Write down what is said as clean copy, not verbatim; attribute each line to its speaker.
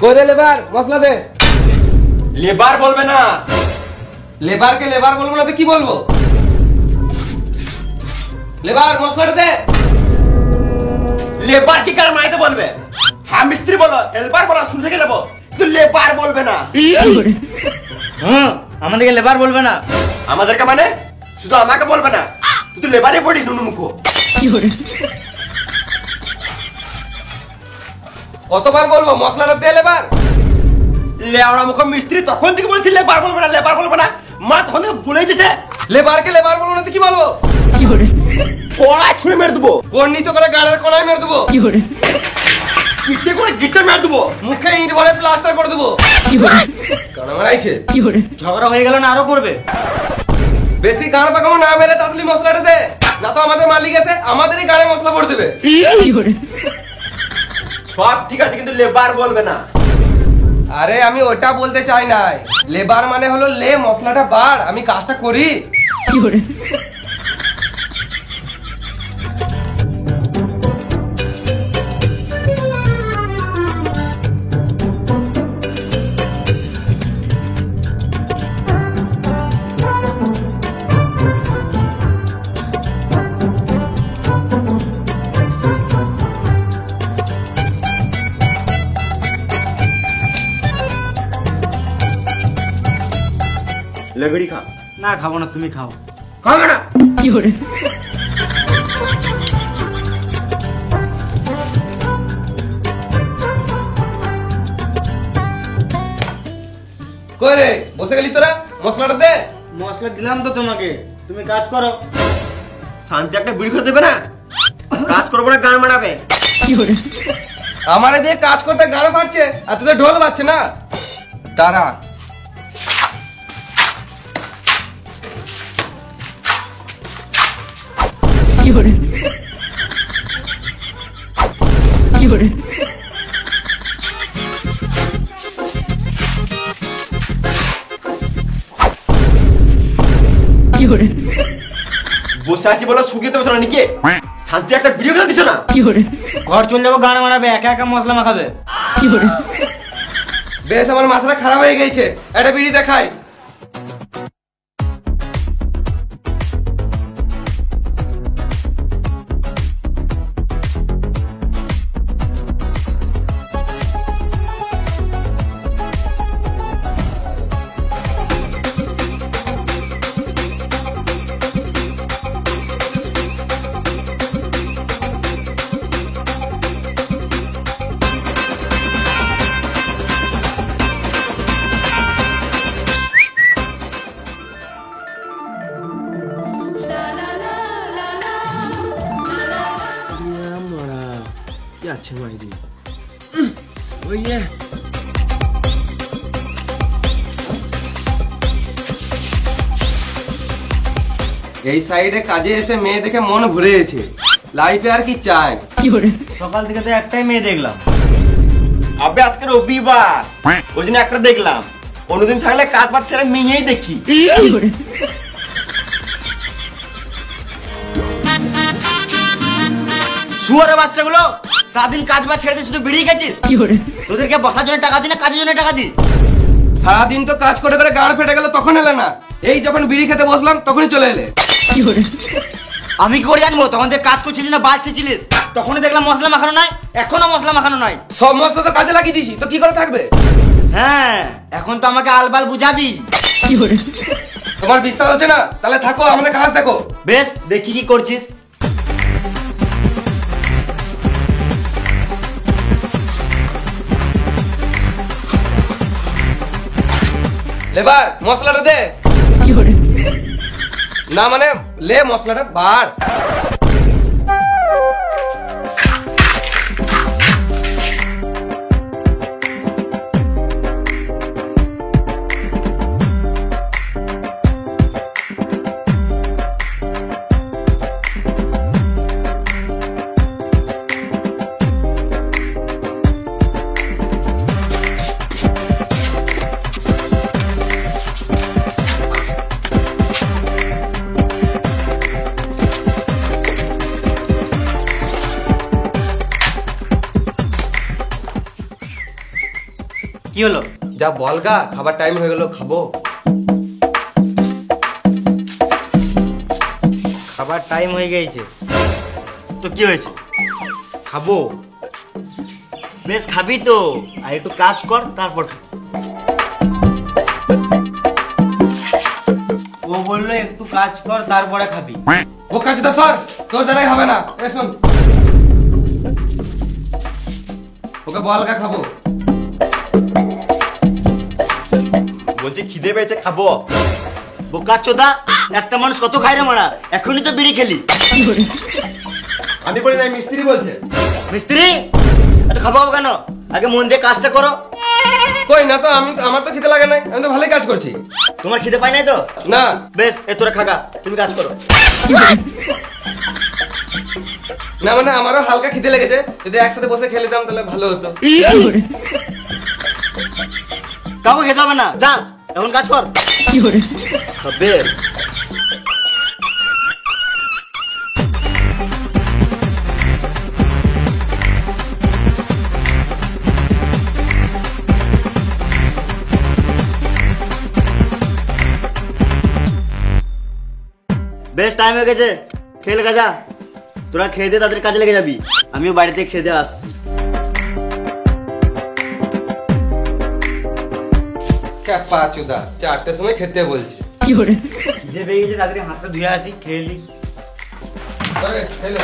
Speaker 1: কই রে লেবার, মশলা দে।
Speaker 2: লেবার বলবে না।
Speaker 1: লেবারকে লেবার বলবো না তো কি বলবো? লেবার মশলাটা দে।
Speaker 2: লেবার কি কার মাইতে বলবে? হ্যাঁ মিস্ত্রি বলো, হেল্পার বলো, শুনে থেকে যাবো, কিন্তু লেবার বলবে না।
Speaker 3: হ্যাঁ, আমাদেরকে লেবার বলবে না।
Speaker 2: আমাদেরকে মানে শুধু আমাকে বলবে না, তুই তো লেবারে পড়িস নুনুমুখ।
Speaker 1: কতবার বলবো মশলাটা দে লেবার?
Speaker 2: লেওড়া মুখ মিস্ত্রি তখন থেকে বলছি লেবার বলবে না, লেবার বলবে না, মা তখন থেকে বলেই দিছে।
Speaker 1: লেবারকে লেবার বলবো না তো কি বলবো?
Speaker 2: কড়াই ছুঁড়ে মেরে দেবো,
Speaker 1: গর্ণিত করে গাড়ের কড়াই মেরে দেবো,
Speaker 2: গিটে করে গিটে মেরে দেবো,
Speaker 1: মুখে ইট ভরে প্লাস্টার করে দেবো। কানা মারাইছে।
Speaker 3: ঝগড়া হয়ে গেল না আরো করবে?
Speaker 1: বেশি গাড় পাকামো না মেরে তাড়াতাড়ি মশলাটা দে, না তো আমাদের মালিক আছে আমাদেরই গাড়ে মশলা পড়ে দেবে।
Speaker 2: সব ঠিক আছে কিন্তু লেবার বলবে না।
Speaker 1: আরে আমি ওটা বলতে চাই নাই, লেবার মানে হলো লে মশলাটা বার, আমি কাজটা করি।
Speaker 2: লেবেড়ি খা।
Speaker 3: না খাবো না, তুমি খাও।
Speaker 2: খাবে না।
Speaker 1: কই রে বসে গেলি তোরা? মশলাটা দে।
Speaker 3: মশলা দিলাম তো তোমাকে, তুমি কাজ করো।
Speaker 2: শান্তি একটা বিড়ি খেতে দেবে না? কাজ করবো না, গান মারাবে।
Speaker 1: আমারে দিয়ে কাজ করতে গাড় ফাটছে আর তোদের ঢোল বাজছে না। দাঁড়া।
Speaker 2: বসে আছি বলো শুকিয়ে দেবে না নাকি? শান্তি একটা ভিডিও খেতে দিছো না?
Speaker 3: ঘর চলে যাবো, গান মারাবে, একা একা মশলা মাখাবে।
Speaker 1: বেশ আমার মাথাটা খারাপ হয়ে গেছে, একটা বিড়ি দেখাই।
Speaker 2: আছে মাইরি
Speaker 1: এই সাইডে কাজে এসে মেয়ে দেখে মন ভরে গেছে, লাইফে আর কি চাই?
Speaker 3: সকাল থেকে তো একটাই মেয়ে দেখলাম।
Speaker 2: আবে আজকে রবিবার, ওই জন্য একটা দেখলাম। অন্যদিন থাকলে কাজ বাজ ছেড়ে মেয়েই দেখি।
Speaker 3: শুয়ারের বাচ্চাগুলো সারাদিন কাজ বাজ ছেড়ে দিয়ে শুধু বিড়ি খাচ্ছিস। তোদেরকে বসার জন্য টাকা দি না কাজের জন্য টাকা দি?
Speaker 1: সারাদিন তো কাজ করে করে গাড় ফেটে গেল, তখন এলে না। এই যখন বিড়ি খেতে বসলাম তখনই চলে এলে।
Speaker 3: আমি কি করে জানবো তখন তুই কাজ করছিলিস না বাজছিলিস? তখনই দেখলাম মশলা মাখানো নাই, এখনো মশলা মাখানো নাই।
Speaker 1: সব মশলা তো কাজে লাগিয়ে দিছি, তো কি করে থাকবে?
Speaker 3: হ্যাঁ, এখন তো আমাকে আলবাল বুঝাবি।
Speaker 1: তোমার বিশ্বাস হচ্ছে না? তাহলে থাকো, আমাদের কাজ দেখো।
Speaker 3: বেশ, দেখি কি করছিস।
Speaker 1: লেবার মশলাটা দে। না মানে লে মশলাটা বার।
Speaker 3: কি হলো?
Speaker 1: যা বল গা, খাবার টাইম হয়ে গেল, খাবো।
Speaker 3: খাবার টাইম হয়ে গেছে তো কি হয়েছে? খাবো। বেশ খাবি তো, আর একটু কাজ কর তারপর খা। ও বললো একটু কাজ কর তারপরে খাবি।
Speaker 1: ও কাজটা স্যার, তোর দ্বারাই হবে না। এ শোন, ওকে বল গা, খাবো।
Speaker 2: বলছি খিদে পেয়েছে, খাবো।
Speaker 3: বোকা চোদা, একটা মানুষ কত খায় রে মারা, এখনই তো বিড়ি খেলি।
Speaker 2: আমি বলি না, মিস্ত্রি বলছে।
Speaker 3: মিস্ত্রি এত খাবো খাবো কেন? আগে মন দিয়ে কাজটা করো।
Speaker 1: কই না তো, আমার তো খিদে লাগে নাই, আমি তো ভালোই কাজ করছি।
Speaker 3: তোমার খিদে পাই নাই তো?
Speaker 1: না।
Speaker 3: বেশ এ তোরা খাগা, তুমি কাজ করো।
Speaker 1: না মানে আমারও হালকা খিদে লেগেছে, যদি একসাথে বসে খেলে দিতাম তাহলে ভালো হতো।
Speaker 3: কাউকে খেতে হবে না, যা এখন কাজ কর। খাবে বেশ টাইম হয়ে গেছে, খেয়ে লেগে যা। তোরা খেয়ে দিয়ে তাদের কাজে লেগে যাবি, আমিও বাড়িতে খেয়ে দিয়ে আসছি।
Speaker 1: ক্যাপা চোদা, 4টের সময় খেতে বলছে।
Speaker 3: খিদে পেয়ে গেছে, তাড়াতাড়ি হাতটা ধুয়ে আসি, খেয়ে নি।
Speaker 1: খেলে